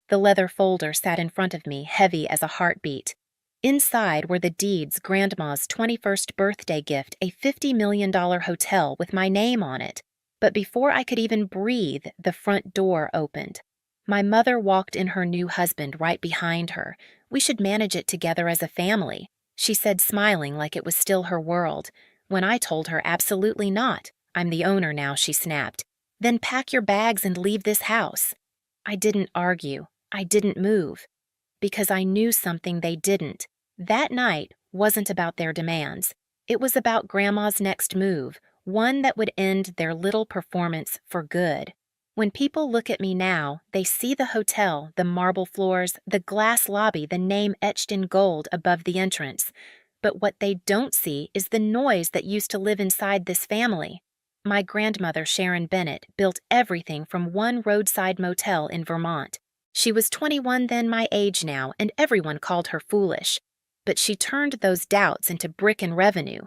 The leather folder sat in front of me, heavy as a heartbeat. Inside were the deeds Grandma's 21st birthday gift, a $50 million hotel with my name on it. But before I could even breathe, the front door opened. My mother walked in her new husband right behind her. We should manage it together as a family, she said, smiling like it was still her world. When I told her absolutely not. I'm the owner now, she snapped. Then pack your bags and leave this house. I didn't argue. I didn't move. Because I knew something they didn't. That night wasn't about their demands. It was about Grandma's next move, one that would end their little performance for good. When people look at me now, they see the hotel, the marble floors, the glass lobby, the name etched in gold above the entrance. But what they don't see is the noise that used to live inside this family. My grandmother, Sharon Bennett, built everything from one roadside motel in Vermont. She was 21 then, my age now, and everyone called her foolish. But she turned those doubts into brick and revenue.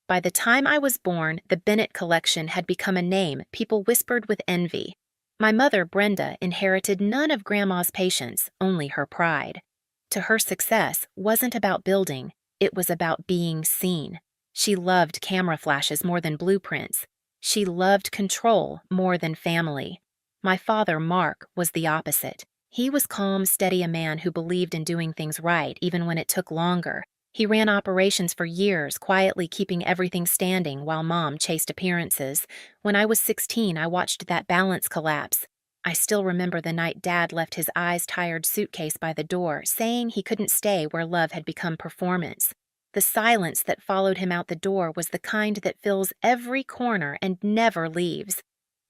By the time I was born, the Bennett collection had become a name people whispered with envy. My mother, Brenda, inherited none of Grandma's patience, only her pride. To her, success wasn't about building, it was about being seen. She loved camera flashes more than blueprints. She loved control more than family. My father, Mark, was the opposite. He was calm, steady, a man who believed in doing things right, even when it took longer. He ran operations for years, quietly keeping everything standing while Mom chased appearances. When I was 16, I watched that balance collapse. I still remember the night Dad left his eyes-tired suitcase by the door, saying he couldn't stay where love had become performance. The silence that followed him out the door was the kind that fills every corner and never leaves.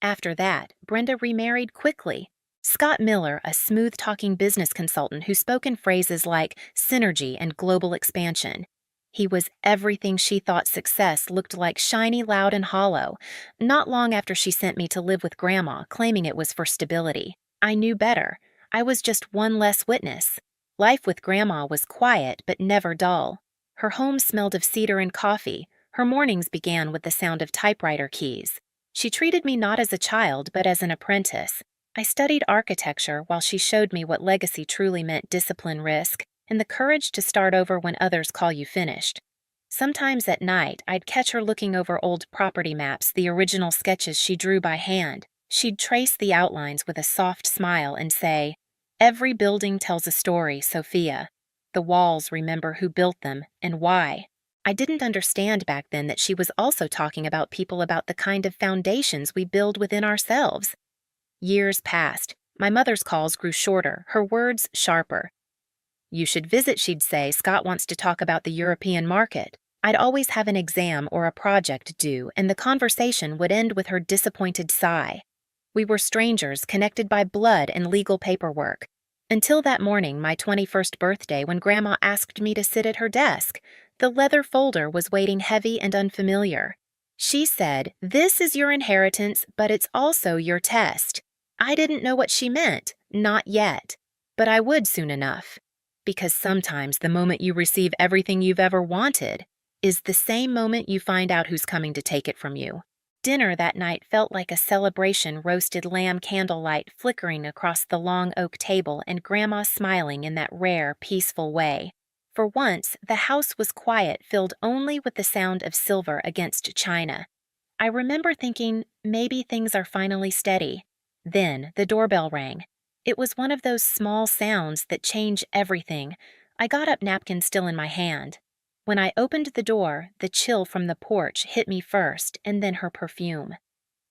After that, Brenda remarried quickly. Scott Miller, a smooth-talking business consultant who spoke in phrases like synergy and global expansion. He was everything she thought success looked like, shiny, loud, and hollow. Not long after she sent me to live with Grandma, claiming it was for stability. I knew better. I was just one less witness. Life with Grandma was quiet but never dull. Her home smelled of cedar and coffee. Her mornings began with the sound of typewriter keys. She treated me not as a child but as an apprentice. I studied architecture while she showed me what legacy truly meant: discipline, risk, and the courage to start over when others call you finished. Sometimes at night, I'd catch her looking over old property maps, the original sketches she drew by hand. She'd trace the outlines with a soft smile and say, "Every building tells a story, Sophia. The walls remember who built them and why." I didn't understand back then that she was also talking about people, about the kind of foundations we build within ourselves. Years passed. My mother's calls grew shorter, her words sharper. "You should visit," she'd say. "Scott wants to talk about the European market." I'd always have an exam or a project due, and the conversation would end with her disappointed sigh. We were strangers, connected by blood and legal paperwork. Until that morning, my 21st birthday, when Grandma asked me to sit at her desk. The leather folder was waiting, heavy and unfamiliar. She said, "This is your inheritance, but it's also your test." I didn't know what she meant, not yet, but I would soon enough. Because sometimes the moment you receive everything you've ever wanted is the same moment you find out who's coming to take it from you. Dinner that night felt like a celebration: roasted lamb, candlelight flickering across the long oak table, and Grandma smiling in that rare, peaceful way. For once, the house was quiet, filled only with the sound of silver against china. I remember thinking, maybe things are finally steady. Then the doorbell rang. It was one of those small sounds that change everything. I got up, napkin still in my hand. When I opened the door, the chill from the porch hit me first, and then her perfume.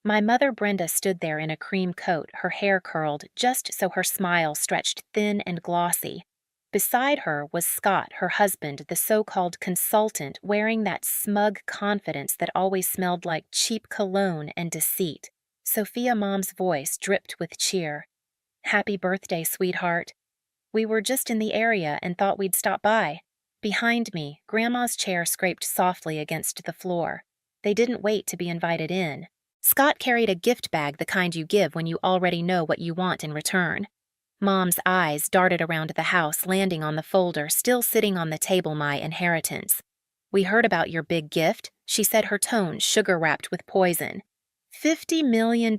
My mother, Brenda, stood there in a cream coat, her hair curled just so her smile stretched thin and glossy. Beside her was Scott, her husband, the so-called consultant, wearing that smug confidence that always smelled like cheap cologne and deceit. Sophia, Mom's voice dripped with cheer. "Happy birthday, sweetheart." We were just in the area and thought we'd stop by. Behind me, Grandma's chair scraped softly against the floor. They didn't wait to be invited in. Scott carried a gift bag, the kind you give when you already know what you want in return. Mom's eyes darted around the house, landing on the folder still sitting on the table, my inheritance. "We heard about your big gift," she said, her tone sugar-wrapped with poison. $50 million.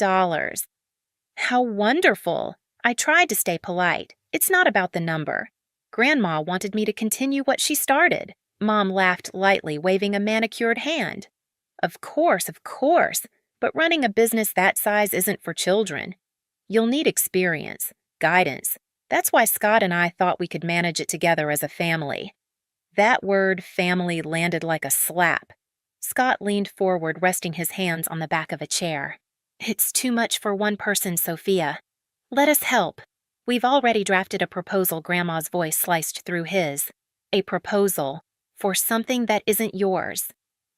How wonderful! I tried to stay polite. It's not about the number. Grandma wanted me to continue what she started. Mom laughed lightly, waving a manicured hand. Of course, but running a business that size isn't for children. You'll need experience, guidance. That's why Scott and I thought we could manage it together as a family. That word family landed like a slap. Scott leaned forward, resting his hands on the back of a chair. It's too much for one person, Sophia. Let us help. We've already drafted a proposal. Grandma's voice sliced through his. A proposal for something that isn't yours.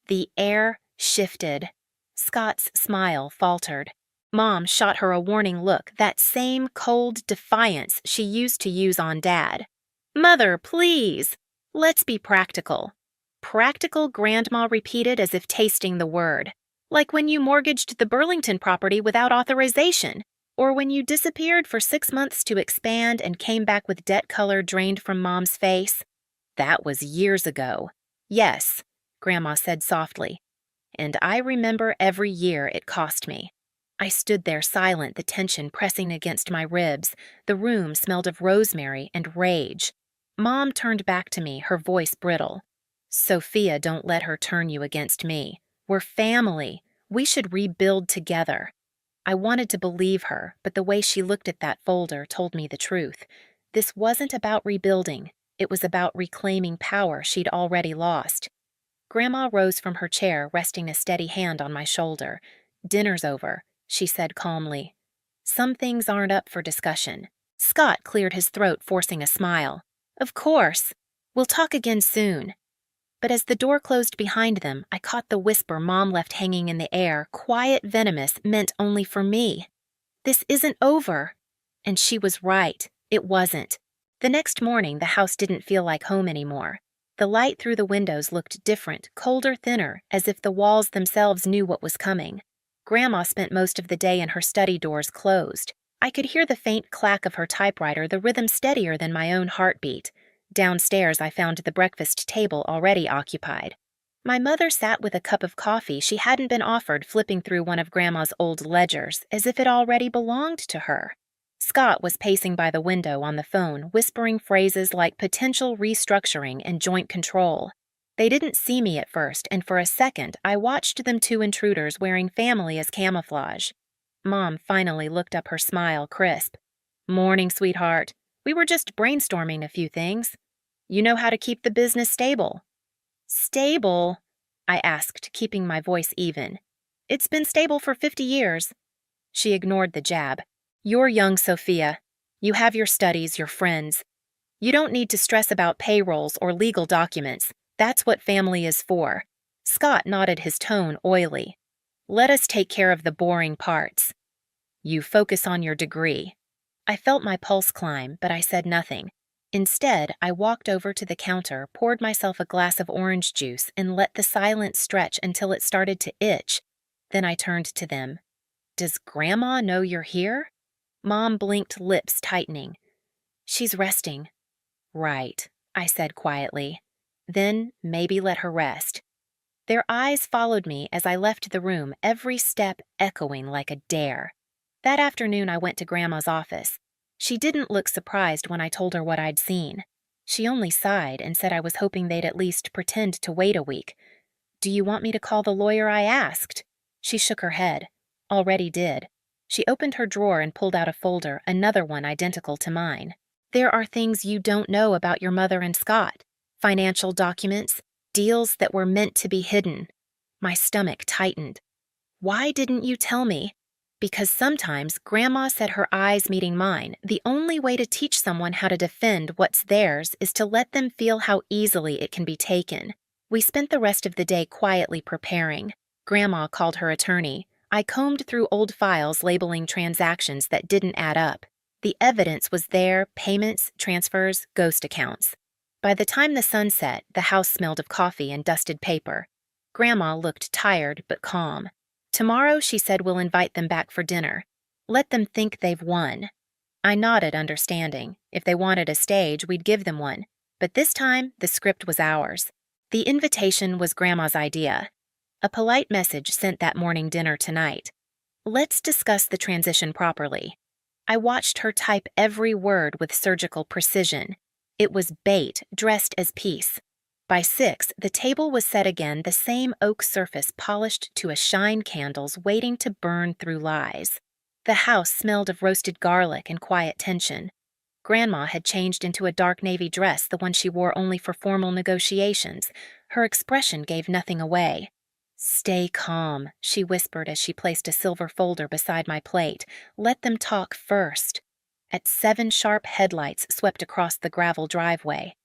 The air shifted. Scott's smile faltered. Mom shot her a warning look, that same cold defiance she used to use on Dad. Mother, please. Let's be practical. Practical, Grandma repeated as if tasting the word. Like when you mortgaged the Burlington property without authorization, or when you disappeared for 6 months to expand and came back with debt color drained from Mom's face. That was years ago. Yes, Grandma said softly. And I remember every year it cost me. I stood there silent, the tension pressing against my ribs. The room smelled of rosemary and rage. Mom turned back to me, her voice brittle. Sophia, don't let her turn you against me. We're family. We should rebuild together. I wanted to believe her, but the way she looked at that folder told me the truth. This wasn't about rebuilding. It was about reclaiming power she'd already lost. Grandma rose from her chair, resting a steady hand on my shoulder. Dinner's over, she said calmly. Some things aren't up for discussion. Scott cleared his throat, forcing a smile. Of course. We'll talk again soon. But as the door closed behind them, I caught the whisper Mom left hanging in the air, quiet, venomous, meant only for me. This isn't over. And she was right. It wasn't. The next morning, the house didn't feel like home anymore. The light through the windows looked different, colder, thinner, as if the walls themselves knew what was coming. Grandma spent most of the day in her study, doors closed. I could hear the faint clack of her typewriter, the rhythm steadier than my own heartbeat. Downstairs, I found the breakfast table already occupied. My mother sat with a cup of coffee she hadn't been offered, flipping through one of Grandma's old ledgers, as if it already belonged to her. Scott was pacing by the window on the phone, whispering phrases like potential restructuring and joint control. They didn't see me at first, and for a second, I watched them, two intruders wearing family as camouflage. Mom finally looked up, her smile crisp. Morning, sweetheart. We were just brainstorming a few things. You know how to keep the business stable. Stable? I asked, keeping my voice even. It's been stable for 50 years. She ignored the jab. You're young, Sophia. You have your studies, your friends. You don't need to stress about payrolls or legal documents. That's what family is for. Scott nodded, his tone oily. Let us take care of the boring parts. You focus on your degree. I felt my pulse climb, but I said nothing. Instead, I walked over to the counter, poured myself a glass of orange juice, and let the silence stretch until it started to itch. Then I turned to them. Does Grandma know you're here? Mom blinked, lips tightening. She's resting. Right, I said quietly. Then maybe let her rest. Their eyes followed me as I left the room, every step echoing like a dare. That afternoon, I went to Grandma's office. She didn't look surprised when I told her what I'd seen. She only sighed and said I was hoping they'd at least pretend to wait a week. Do you want me to call the lawyer? I asked. She shook her head. Already did. She opened her drawer and pulled out a folder, another one identical to mine. There are things you don't know about your mother and Scott. Financial documents, deals that were meant to be hidden. My stomach tightened. Why didn't you tell me? Because sometimes, Grandma said, her eyes meeting mine, the only way to teach someone how to defend what's theirs is to let them feel how easily it can be taken. We spent the rest of the day quietly preparing. Grandma called her attorney. I combed through old files labeling transactions that didn't add up. The evidence was there: payments, transfers, ghost accounts. By the time the sun set, the house smelled of coffee and dusted paper. Grandma looked tired but calm. Tomorrow, she said, we'll invite them back for dinner. Let them think they've won. I nodded, understanding. If they wanted a stage, we'd give them one. But this time, the script was ours. The invitation was Grandma's idea. A polite message sent that morning dinner tonight. Let's discuss the transition properly. I watched her type every word with surgical precision. It was bait dressed as peace. By 6, the table was set again, the same oak surface polished to a shine, candles waiting to burn through lies. The house smelled of roasted garlic and quiet tension. Grandma had changed into a dark navy dress, the one she wore only for formal negotiations. Her expression gave nothing away. "Stay calm," she whispered as she placed a silver folder beside my plate. "Let them talk first." At 7, sharp headlights swept across the gravel driveway.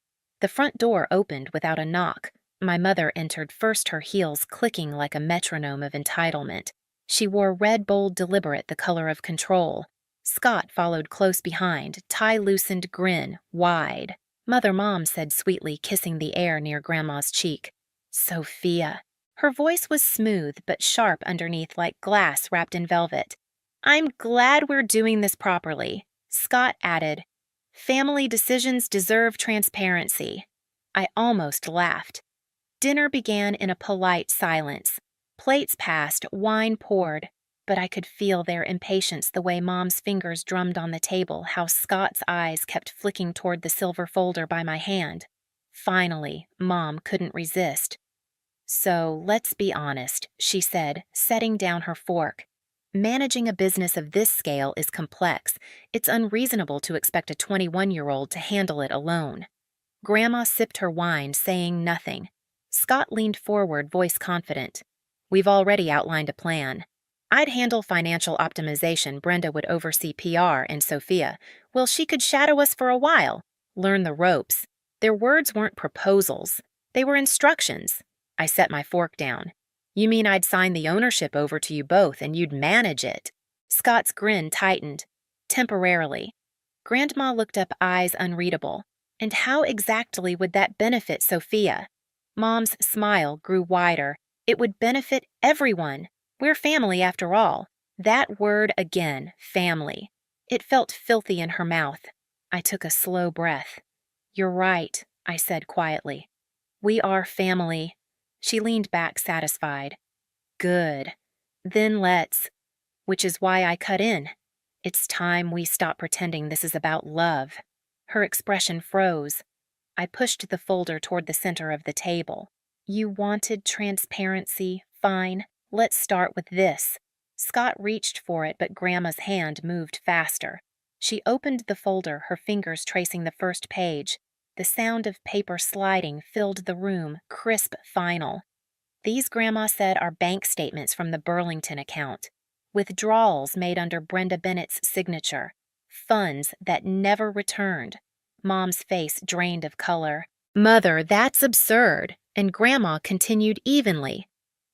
The front door opened without a knock. My mother entered first, her heels clicking like a metronome of entitlement. She wore red, bold, deliberate, the color of control. Scott followed close behind, tie-loosened grin, wide. Mom said sweetly, kissing the air near Grandma's cheek. "Sophia." Her voice was smooth but sharp underneath, like glass wrapped in velvet. "I'm glad we're doing this properly." Scott added, "Family decisions deserve transparency." I almost laughed. Dinner began in a polite silence. Plates passed, wine poured, but I could feel their impatience the way Mom's fingers drummed on the table, how Scott's eyes kept flicking toward the silver folder by my hand. Finally, Mom couldn't resist. "So, let's be honest," she said, setting down her fork. "Managing a business of this scale is complex. It's unreasonable to expect a 21-year-old to handle it alone." Grandma sipped her wine, saying nothing. Scott leaned forward, voice confident. "We've already outlined a plan. I'd handle financial optimization, Brenda would oversee PR, and Sophia, well, she could shadow us for a while, learn the ropes." Their words weren't proposals. They were instructions. I set my fork down. "You mean I'd sign the ownership over to you both and you'd manage it?" Scott's grin tightened. "Temporarily." Grandma looked up, eyes unreadable. "And how exactly would that benefit Sophia?" Mom's smile grew wider. "It would benefit everyone. We're family after all." That word again, family. It felt filthy in her mouth. I took a slow breath. "You're right," I said quietly. "We are family." She leaned back, satisfied. "Good. Then let's." Which is why I cut in. "It's time we stop pretending this is about love." Her expression froze. I pushed the folder toward the center of the table. "You wanted transparency. Fine. Let's start with this." Scott reached for it, but Grandma's hand moved faster. She opened the folder, her fingers tracing the first page. The sound of paper sliding filled the room, crisp, final. "These," Grandma said, "are bank statements from the Burlington account. Withdrawals made under Brenda Bennett's signature. Funds that never returned." Mom's face drained of color. "Mother, that's absurd." And Grandma continued evenly.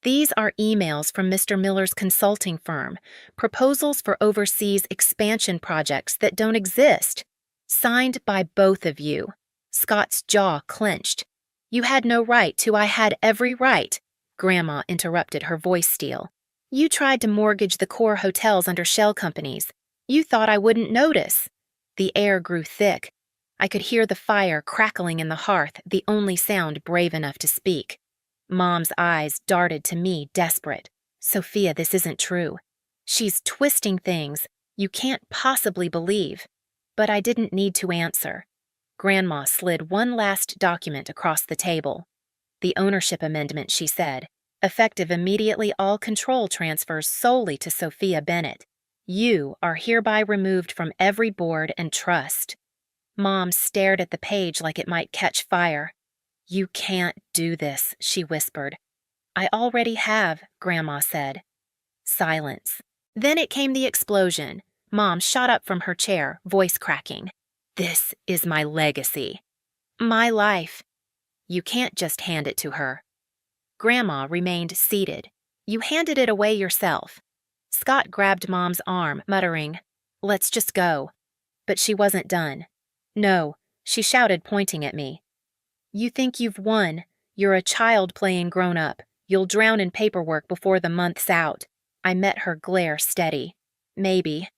"These are emails from Mr. Miller's consulting firm, proposals for overseas expansion projects that don't exist. Signed by both of you." Scott's jaw clenched. "You had no right to. I had every right." Grandma interrupted, her voice steel. "You tried to mortgage the core hotels under shell companies. You thought I wouldn't notice." The air grew thick. I could hear the fire crackling in the hearth, the only sound brave enough to speak. Mom's eyes darted to me, desperate. "Sophia, this isn't true. She's twisting things. You can't possibly believe." But I didn't need to answer. Grandma slid one last document across the table. "The ownership amendment," she said. "Effective immediately, all control transfers solely to Sophia Bennett. You are hereby removed from every board and trust." Mom stared at the page like it might catch fire. "You can't do this," she whispered. "I already have," Grandma said. Silence. Then it came the explosion. Mom shot up from her chair, voice cracking. "This is my legacy. My life. You can't just hand it to her." Grandma remained seated. "You handed it away yourself." Scott grabbed Mom's arm, muttering, "Let's just go." But she wasn't done. "No," she shouted, pointing at me. "You think you've won. You're a child playing grown-up. You'll drown in paperwork before the month's out." I met her glare steady. "Maybe.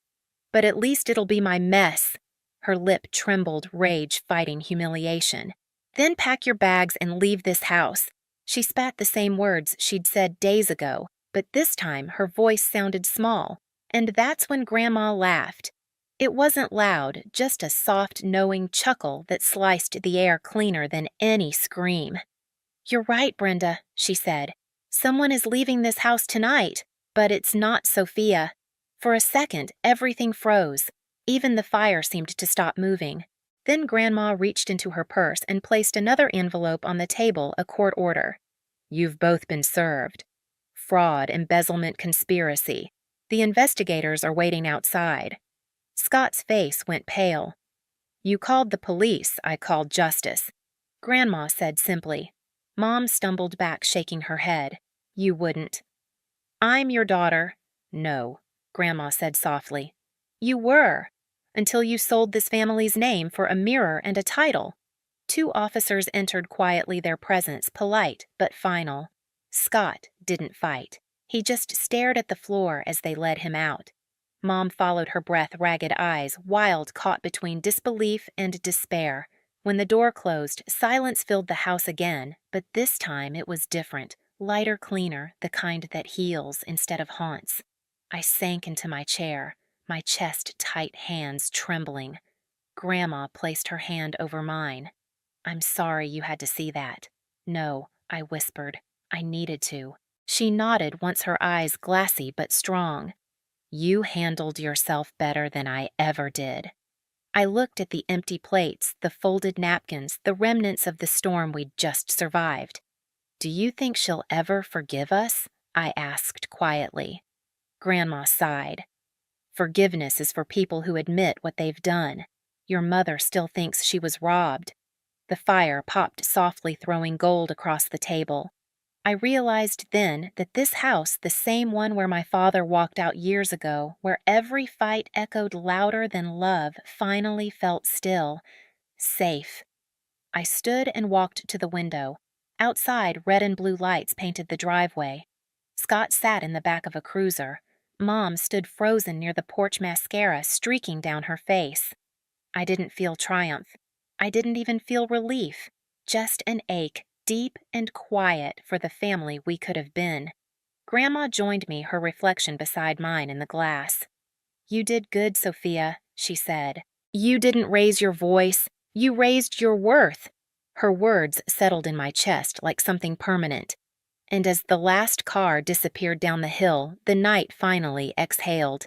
But at least it'll be my mess." Her lip trembled, rage fighting humiliation. "Then pack your bags and leave this house." She spat the same words she'd said days ago, but this time her voice sounded small, and that's when Grandma laughed. It wasn't loud, just a soft, knowing chuckle that sliced the air cleaner than any scream. "You're right, Brenda," she said. "Someone is leaving this house tonight, but it's not Sophia." For a second, everything froze. Even the fire seemed to stop moving. Then Grandma reached into her purse and placed another envelope on the table, a court order. "You've both been served. Fraud, embezzlement, conspiracy. The investigators are waiting outside." Scott's face went pale. "You called the police, I called justice," Grandma said simply. Mom stumbled back, shaking her head. "You wouldn't." "I'm your daughter." "No," Grandma said softly. "You were, until you sold this family's name for a mirror and a title." Two officers entered quietly, their presence polite but final. Scott didn't fight. He just stared at the floor as they led him out. Mom followed her breath, ragged eyes, wild, caught between disbelief and despair. When the door closed, silence filled the house again, but this time it was different, lighter, cleaner, the kind that heals instead of haunts. I sank into my chair, my chest tight, hands trembling. Grandma placed her hand over mine. "I'm sorry you had to see that." "No," I whispered. "I needed to." She nodded, once her eyes glassy but strong. "You handled yourself better than I ever did." I looked at the empty plates, the folded napkins, the remnants of the storm we'd just survived. "Do you think she'll ever forgive us?" I asked quietly. Grandma sighed. "Forgiveness is for people who admit what they've done. Your mother still thinks she was robbed." The fire popped softly, throwing gold across the table. I realized then that this house, the same one where my father walked out years ago, where every fight echoed louder than love, finally felt still, safe. I stood and walked to the window. Outside, red and blue lights painted the driveway. Scott sat in the back of a cruiser. Mom stood frozen near the porch, mascara streaking down her face. I didn't feel triumph. I didn't even feel relief, just an ache, deep and quiet, for the family we could have been. Grandma joined me, her reflection beside mine in the glass. "You did good, Sophia," she said. "You didn't raise your voice. You raised your worth." Her words settled in my chest like something permanent. And as the last car disappeared down the hill, the night finally exhaled.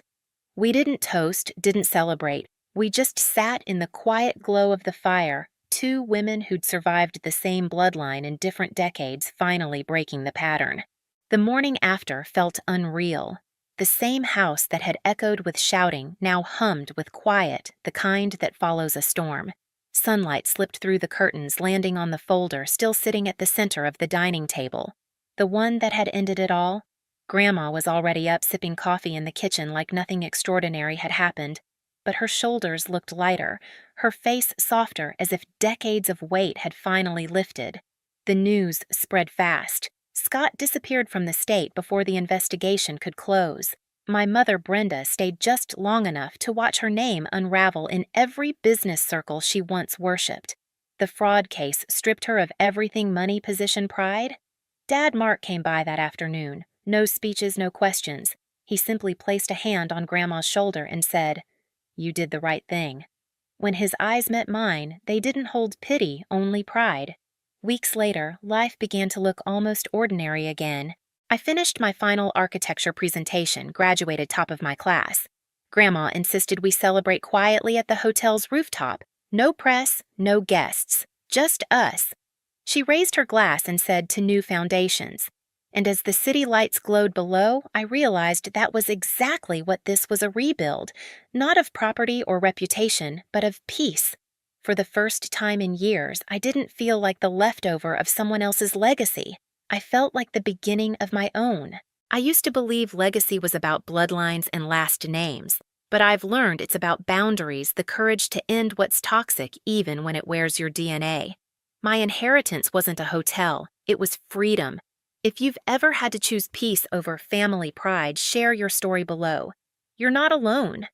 We didn't toast, didn't celebrate. We just sat in the quiet glow of the fire, two women who'd survived the same bloodline in different decades finally breaking the pattern. The morning after felt unreal. The same house that had echoed with shouting now hummed with quiet, the kind that follows a storm. Sunlight slipped through the curtains, landing on the folder still sitting at the center of the dining table. The one that had ended it all? Grandma was already up sipping coffee in the kitchen like nothing extraordinary had happened. But her shoulders looked lighter, her face softer, as if decades of weight had finally lifted. The news spread fast. Scott disappeared from the state before the investigation could close. My mother, Brenda, stayed just long enough to watch her name unravel in every business circle she once worshipped. The fraud case stripped her of everything money, position, pride. Dad Mark came by that afternoon. No speeches, no questions. He simply placed a hand on Grandma's shoulder and said, "You did the right thing." When his eyes met mine, they didn't hold pity, only pride. Weeks later, life began to look almost ordinary again. I finished my final architecture presentation, graduated top of my class. Grandma insisted we celebrate quietly at the hotel's rooftop. No press, no guests, just us. She raised her glass and said, "To new foundations." And as the city lights glowed below, I realized that was exactly what this was, a rebuild, not of property or reputation, but of peace. For the first time in years, I didn't feel like the leftover of someone else's legacy. I felt like the beginning of my own. I used to believe legacy was about bloodlines and last names, but I've learned it's about boundaries, the courage to end what's toxic even when it wears your DNA. My inheritance wasn't a hotel, it was freedom. If you've ever had to choose peace over family pride, share your story below. You're not alone.